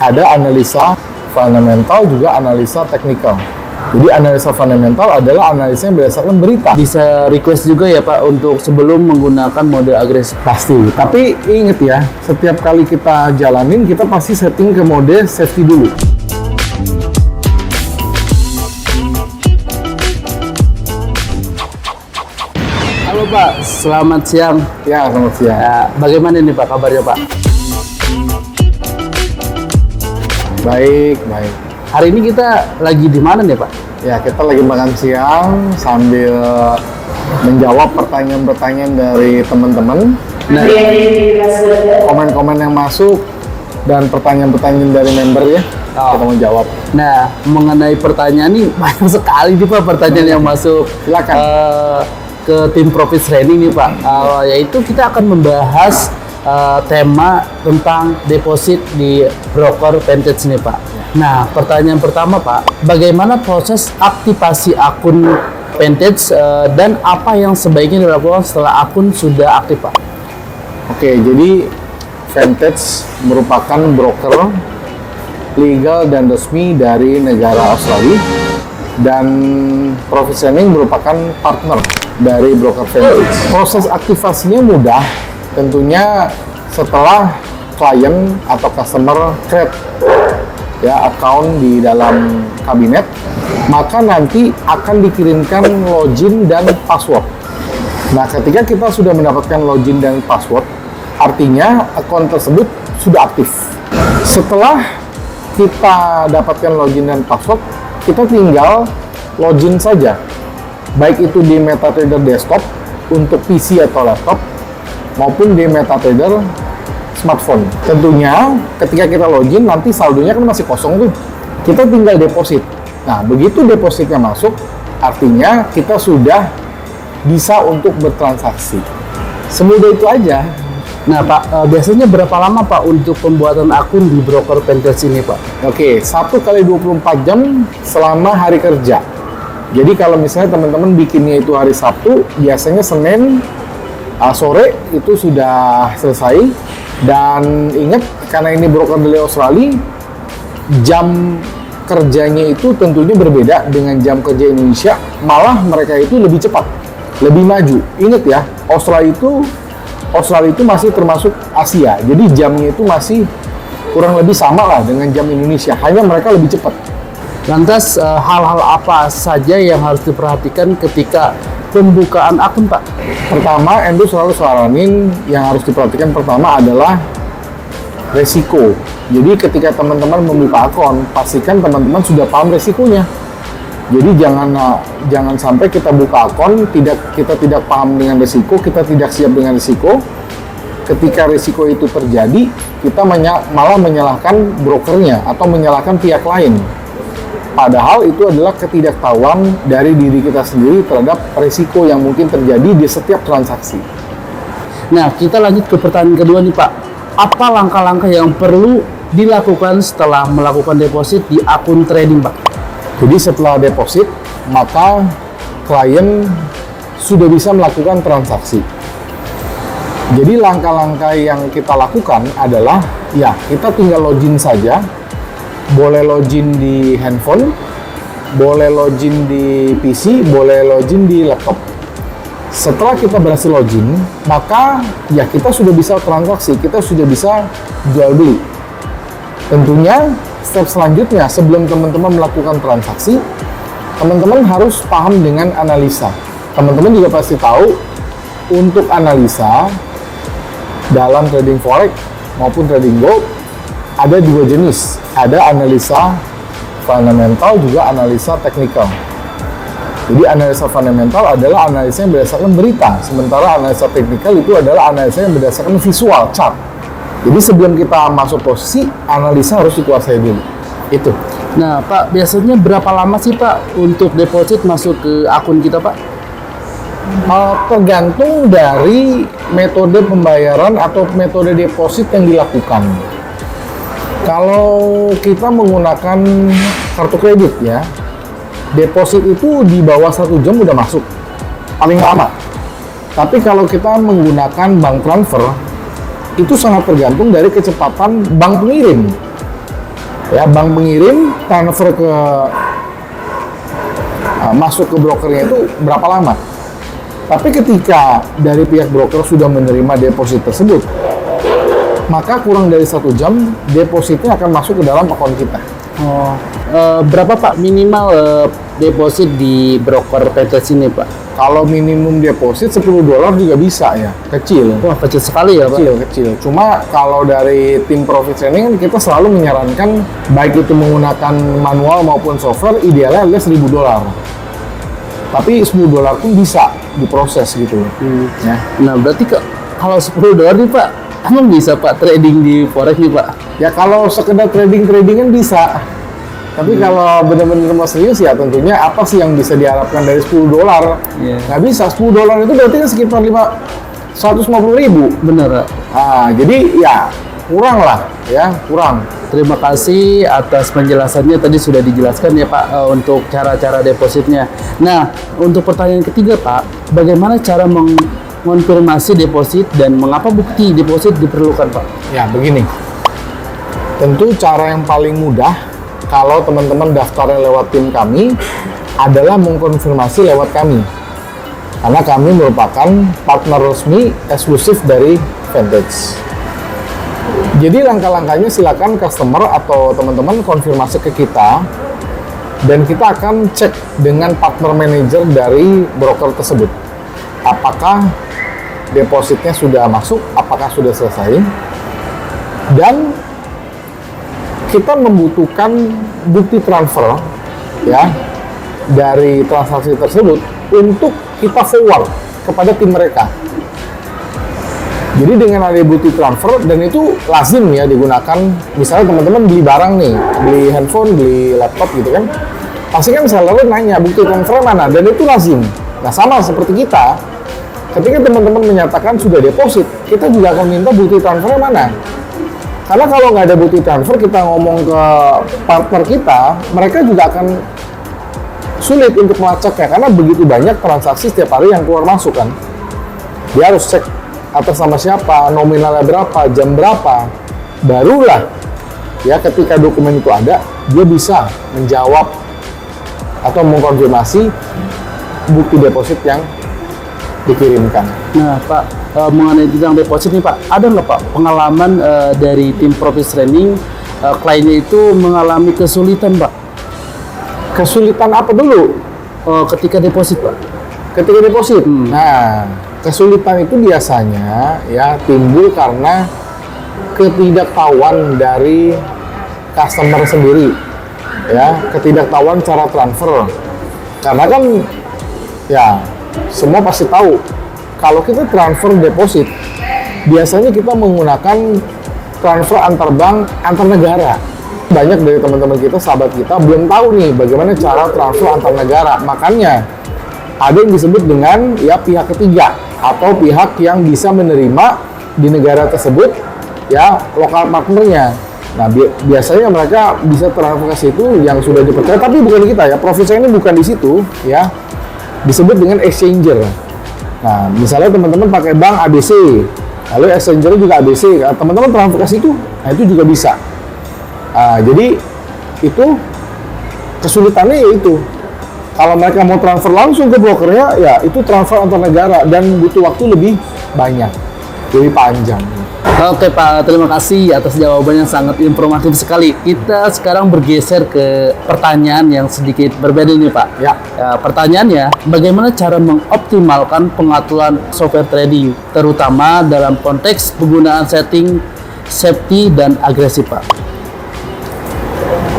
Ada analisa fundamental, juga analisa teknikal. Jadi analisa fundamental adalah analisa yang berdasarkan berita. Bisa request juga ya Pak untuk sebelum menggunakan mode agresif. Pasti. Tapi ingat ya, setiap kali kita jalanin, kita pasti setting ke mode safety dulu. Halo Pak, selamat siang. Ya, selamat siang. Ya, bagaimana nih Pak kabarnya Pak? Baik, baik. Hari ini kita lagi di mana nih Pak? Ya, kita lagi makan siang sambil menjawab pertanyaan-pertanyaan dari teman-teman. Nah, Komen-komen yang masuk dan pertanyaan-pertanyaan dari member ya, kita mau jawab. nah mengenai pertanyaan nih banyak sekali nih Pak pertanyaan yang masuk. Silakan. Ke tim Profit Training nih Pak, yaitu kita akan membahas tema tentang deposit di broker Vantage nih Pak. Nah, pertanyaan pertama Pak, bagaimana proses aktivasi akun Vantage dan apa yang sebaiknya dilakukan setelah akun sudah aktif Pak? Oke, jadi Vantage merupakan broker legal dan resmi dari negara Australia, dan Profit Training merupakan partner dari broker Vantage. Proses aktivasinya mudah, tentunya setelah klien atau customer create ya account di dalam kabinet, maka nanti akan dikirimkan login dan password. Nah, ketika kita sudah mendapatkan login dan password, artinya akun tersebut sudah aktif. Setelah kita dapatkan login dan password, kita tinggal login saja, baik itu di MetaTrader desktop untuk PC atau laptop maupun di MetaTrader smartphone. Tentunya ketika kita login, nanti saldonya kan masih kosong tuh, kita tinggal deposit. Nah, begitu depositnya masuk, artinya kita sudah bisa untuk bertransaksi. Semudah itu aja. Nah Pak, biasanya berapa lama Pak untuk pembuatan akun di broker Vantage ini Pak? Oke, 1 kali 24 jam selama hari kerja. Jadi kalau misalnya teman-teman bikinnya itu hari Sabtu, biasanya Senin sore itu sudah selesai. Dan ingat, karena ini broker dari Australia, jam kerjanya itu tentunya berbeda dengan jam kerja Indonesia. Malah mereka itu lebih cepat, lebih maju. Ingat ya, Australia itu masih termasuk Asia, jadi jamnya itu masih kurang lebih sama lah dengan jam Indonesia, hanya mereka lebih cepat. Lantas hal-hal apa saja yang harus diperhatikan ketika pembukaan akun Pak? Pertama, Endo selalu saranin yang harus diperhatikan pertama adalah resiko. Jadi ketika teman-teman membuka akun, pastikan teman-teman sudah paham resikonya. Jadi jangan sampai kita buka akun, kita tidak paham dengan resiko, kita tidak siap dengan resiko. Ketika resiko itu terjadi, kita malah menyalahkan brokernya atau menyalahkan pihak lain. Padahal itu adalah ketidaktahuan dari diri kita sendiri terhadap resiko yang mungkin terjadi di setiap transaksi. Nah, kita lanjut ke pertanyaan kedua nih Pak. Apa langkah-langkah yang perlu dilakukan setelah melakukan deposit di akun trading Pak? Jadi setelah deposit, maka klien sudah bisa melakukan transaksi. Jadi langkah-langkah yang kita lakukan adalah, ya kita tinggal login saja. Boleh login di handphone, boleh login di PC, boleh login di laptop. Setelah kita berhasil login, maka ya kita sudah bisa transaksi, kita sudah bisa jual beli. Tentunya step selanjutnya sebelum teman-teman melakukan transaksi, teman-teman harus paham dengan analisa. Teman-teman juga pasti tahu untuk analisa dalam trading forex maupun trading gold ada dua jenis. Ada analisa fundamental, juga analisa teknikal. Jadi analisa fundamental adalah analisa yang berdasarkan berita, sementara analisa teknikal itu adalah analisa yang berdasarkan visual chart. Jadi sebelum kita masuk posisi, analisa harus dikuasai dulu. Itu. Nah Pak, biasanya berapa lama sih Pak untuk deposit masuk ke akun kita Pak? Tergantung dari metode pembayaran atau metode deposit yang dilakukan. Kalau kita menggunakan kartu kredit ya, deposit itu di bawah 1 jam udah masuk, paling lama. Tapi kalau kita menggunakan bank transfer, itu sangat tergantung dari kecepatan bank pengirim. Ya, bank pengirim transfer ke masuk ke brokernya itu berapa lama. Tapi ketika dari pihak broker sudah menerima deposit tersebut, maka kurang dari 1 jam depositnya akan masuk ke dalam akun kita. Oh, berapa Pak minimal deposit di broker PTS ini Pak? Kalau minimum deposit $10 juga bisa ya, kecil. Wah, kecil sekali ya Pak. Kecil. Cuma kalau dari tim profit training kita selalu menyarankan baik itu menggunakan manual maupun software, idealnya adalah $1.000. Tapi $10 pun bisa diproses gitu. Ya. Nah, berarti kalau $10 nih Pak, emang bisa Pak trading di forex nih Pak? Ya kalau sekedar trading-tradingan bisa. Tapi kalau benar-benar mau serius ya tentunya apa sih yang bisa diharapkan dari $10? Iya. Nggak bisa, $10 itu berarti kan sekitar 150.000. Bener Pak. Jadi ya kurang. Terima kasih atas penjelasannya, tadi sudah dijelaskan ya Pak untuk cara-cara depositnya. Nah, untuk pertanyaan ketiga Pak, bagaimana cara mengonfirmasi deposit dan mengapa bukti deposit diperlukan Pak? Ya begini, tentu cara yang paling mudah kalau teman-teman daftarnya lewat tim kami adalah mengkonfirmasi lewat kami. Karena kami merupakan partner resmi eksklusif dari Vantage. Jadi langkah-langkahnya silakan customer atau teman-teman konfirmasi ke kita dan kita akan cek dengan partner manager dari broker tersebut. Apakah depositnya sudah masuk, apakah sudah selesai, dan kita membutuhkan bukti transfer ya dari transaksi tersebut untuk kita forward kepada tim mereka. Jadi dengan ada bukti transfer, dan itu lazim ya digunakan, misalnya teman-teman beli barang nih, beli handphone, beli laptop gitu kan, pasti kan seller nanya bukti transfer mana, dan itu lazim. Nah sama seperti kita, ketika teman-teman menyatakan sudah deposit, kita juga akan minta bukti transfernya mana. Karena kalau nggak ada bukti transfer, kita ngomong ke partner kita, mereka juga akan sulit untuk melacaknya, karena begitu banyak transaksi setiap hari yang keluar masuk kan. Dia harus cek atas nama siapa, nominalnya berapa, jam berapa, barulah ya ketika dokumen itu ada, dia bisa menjawab atau mengkonfirmasi bukti deposit yang dikirimkan. Nah Pak, mengenai tentang deposit nih Pak, ada nggak Pak pengalaman dari tim Profit Training kliennya itu mengalami kesulitan Pak? Kesulitan apa dulu? Ketika deposit Pak? Ketika deposit. Nah, kesulitan itu biasanya ya timbul karena ketidaktahuan dari customer sendiri, ya ketidaktahuan cara transfer. Karena kan ya semua pasti tahu kalau kita transfer deposit biasanya kita menggunakan transfer antar bank, antar negara. Banyak dari teman-teman kita, sahabat kita belum tahu nih bagaimana cara transfer antar negara. Makanya ada yang disebut dengan ya pihak ketiga atau pihak yang bisa menerima di negara tersebut ya lokal partnernya. Nah biasanya mereka bisa transfer ke situ yang sudah dipercaya, tapi bukan kita ya, profit saya ini bukan di situ ya, disebut dengan exchanger. Nah misalnya teman-teman pakai bank ABC, lalu exchanger juga ABC, teman-teman transfer ke situ, nah itu juga bisa. Jadi itu kesulitannya yaitu kalau mereka mau transfer langsung ke brokernya, ya itu transfer antar negara dan butuh waktu lebih banyak, lebih panjang. Oke Pak, terima kasih atas jawabannya, sangat informatif sekali. Kita sekarang bergeser ke pertanyaan yang sedikit berbeda nih Pak. Ya. Pertanyaannya, bagaimana cara mengoptimalkan pengaturan software trading, terutama dalam konteks penggunaan setting safety dan agresif Pak?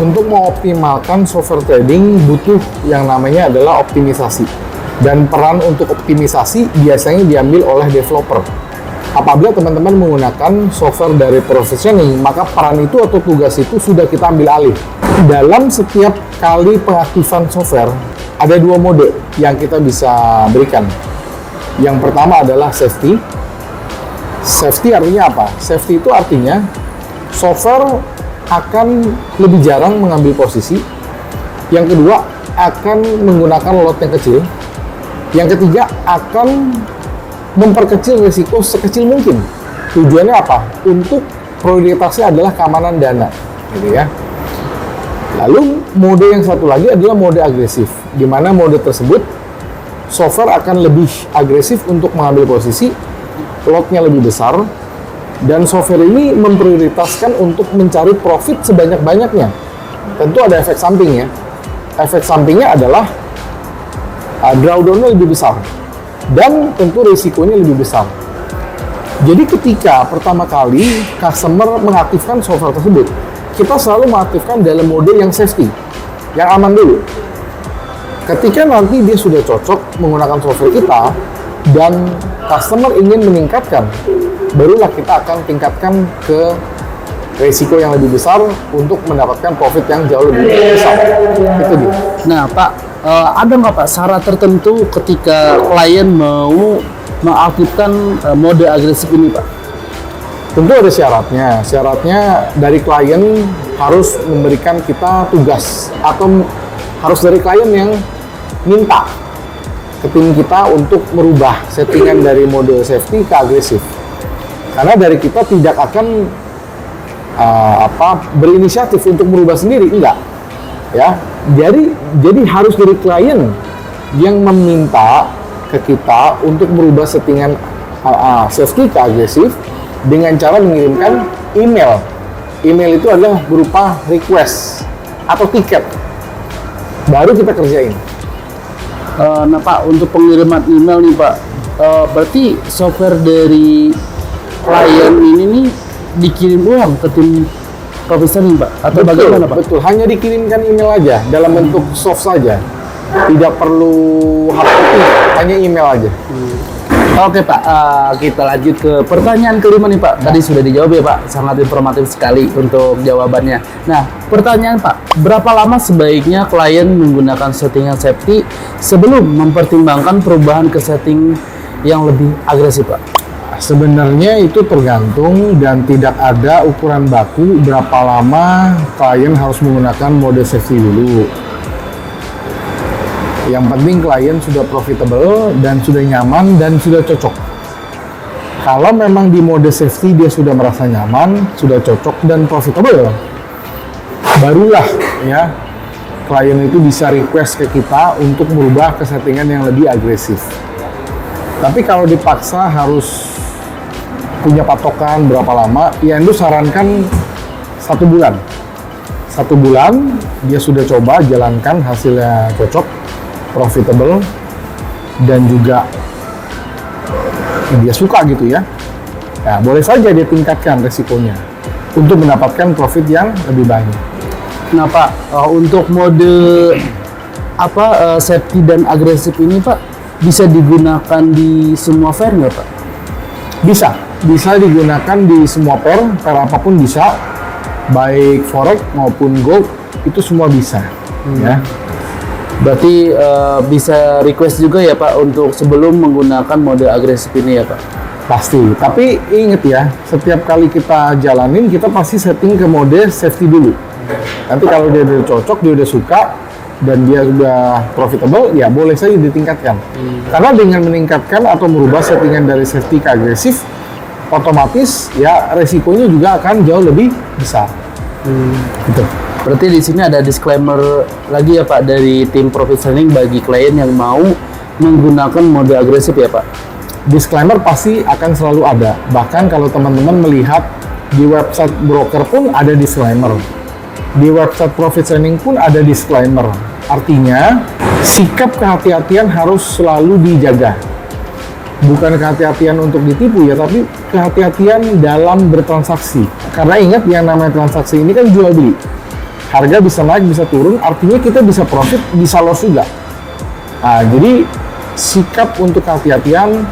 Untuk mengoptimalkan software trading butuh yang namanya adalah optimisasi. Dan peran untuk optimisasi biasanya diambil oleh developer. Apabila teman-teman menggunakan software dari Professioning, maka peran itu atau tugas itu sudah kita ambil alih. Dalam setiap kali pengaktifan software, ada 2 mode yang kita bisa berikan. Yang pertama adalah safety. Safety artinya apa? Safety itu artinya software akan lebih jarang mengambil posisi. Yang kedua, akan menggunakan lot yang kecil. Yang ketiga, akan memperkecil risiko sekecil mungkin. Tujuannya apa? Untuk prioritasnya adalah keamanan dana, gitu ya. Lalu mode yang satu lagi adalah mode agresif, di mana mode tersebut software akan lebih agresif untuk mengambil posisi, lotnya lebih besar, dan software ini memprioritaskan untuk mencari profit sebanyak-banyaknya. Tentu ada efek sampingnya. Efek sampingnya adalah drawdown-nya lebih besar, dan tentu risikonya lebih besar. Jadi ketika pertama kali customer mengaktifkan software tersebut, kita selalu mengaktifkan dalam mode yang safety, yang aman dulu. Ketika nanti dia sudah cocok menggunakan software kita dan customer ingin meningkatkan, barulah kita akan tingkatkan ke risiko yang lebih besar untuk mendapatkan profit yang jauh lebih besar. Itu dia. Nah, Pak, ada nggak Pak syarat tertentu ketika klien mau mengaktifkan mode agresif ini, Pak? Tentu ada syaratnya. Syaratnya dari klien harus memberikan kita tugas, atau harus dari klien yang minta ke tim kita untuk merubah settingan dari mode safety ke agresif. Karena dari kita tidak akan berinisiatif untuk merubah sendiri, enggak. Ya. Jadi harus dari klien yang meminta ke kita untuk merubah settingan safety ke agresif dengan cara mengirimkan email. Email itu adalah berupa request atau tiket. Baru kita kerjain. Nah Pak, untuk pengiriman email nih Pak, berarti software dari klien ini nih dikirim ulang ke tim profesor nih Pak? Atau bagaimana Pak? Betul, hanya dikirimkan email aja dalam bentuk soft saja. Tidak perlu hard copy, hanya email aja. Oke Pak, kita lanjut ke pertanyaan kelima nih Pak. Tadi sudah dijawab ya Pak, sangat informatif sekali untuk jawabannya. Nah, pertanyaan Pak, berapa lama sebaiknya klien menggunakan settingan safety sebelum mempertimbangkan perubahan ke setting yang lebih agresif Pak? Sebenarnya itu tergantung dan tidak ada ukuran baku berapa lama klien harus menggunakan mode safety dulu. Yang penting klien sudah profitable dan sudah nyaman dan sudah cocok. Kalau memang di mode safety dia sudah merasa nyaman, sudah cocok dan profitable, barulah ya klien itu bisa request ke kita untuk merubah ke settingan yang lebih agresif. Tapi kalau dipaksa harus punya patokan berapa lama, ya itu sarankan 1 bulan. 1 bulan dia sudah coba jalankan, hasilnya cocok, profitable, dan juga dia suka gitu ya. Nah, boleh saja dia tingkatkan resikonya untuk mendapatkan profit yang lebih banyak. Nah Pak, untuk mode safety dan agresif ini Pak, bisa digunakan di semua pair nggak Pak? Bisa digunakan di semua pair apapun bisa, baik forex maupun gold, itu semua bisa. Ya. Berarti bisa request juga ya Pak untuk sebelum menggunakan mode agresif ini ya Pak? Pasti, tapi inget ya, setiap kali kita jalanin kita pasti setting ke mode safety dulu. Nanti kalau dia udah cocok, dia udah suka, dan dia sudah profitable, ya boleh saja ditingkatkan. Karena dengan meningkatkan atau merubah settingan dari safety ke agresif, otomatis ya resikonya juga akan jauh lebih besar. Gitu. Berarti di sini ada disclaimer lagi ya Pak dari tim profit sharing bagi klien yang mau menggunakan mode agresif ya Pak? Disclaimer pasti akan selalu ada. Bahkan kalau teman-teman melihat di website broker pun ada disclaimer. Di website profit sharing pun ada disclaimer. Artinya, sikap kehati-hatian harus selalu dijaga. Bukan kehati-hatian untuk ditipu ya, tapi kehati-hatian dalam bertransaksi. Karena ingat yang namanya transaksi ini kan jual beli. Harga bisa naik, bisa turun, artinya kita bisa profit, bisa loss juga. Nah, jadi sikap untuk kehati-hatian,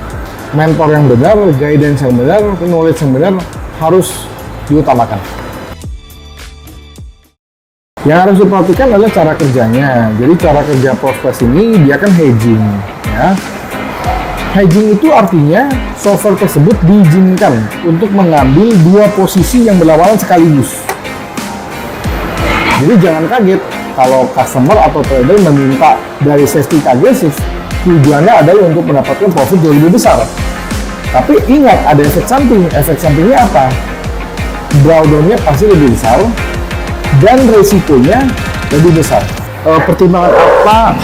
mentor yang benar, guidance yang benar, knowledge yang benar harus diutamakan. Yang harus diperhatikan adalah cara kerjanya. Jadi cara kerja Prospex ini dia kan hedging, ya. Hedging itu artinya software tersebut diizinkan untuk mengambil 2 posisi yang berlawanan sekaligus. Jadi jangan kaget kalau customer atau trader meminta dari safety ke agresif, tujuannya adalah untuk mendapatkan profit jauh lebih besar. Tapi ingat, ada efek samping. Efek sampingnya apa? Drawdown-nya pasti lebih besar, dan resikonya lebih besar. Pertimbangan apa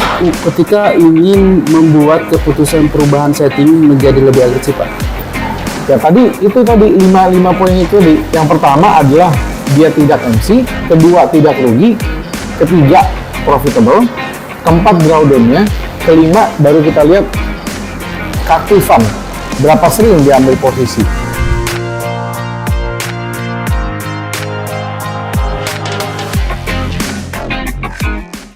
ketika ingin membuat keputusan perubahan setting menjadi lebih agresif, Pak? Ya tadi 5 poin itu. Yang pertama adalah dia tidak MC, kedua tidak rugi, ketiga profitable, keempat drawdown-nya, kelima baru kita lihat keaktifan, berapa sering diambil posisi.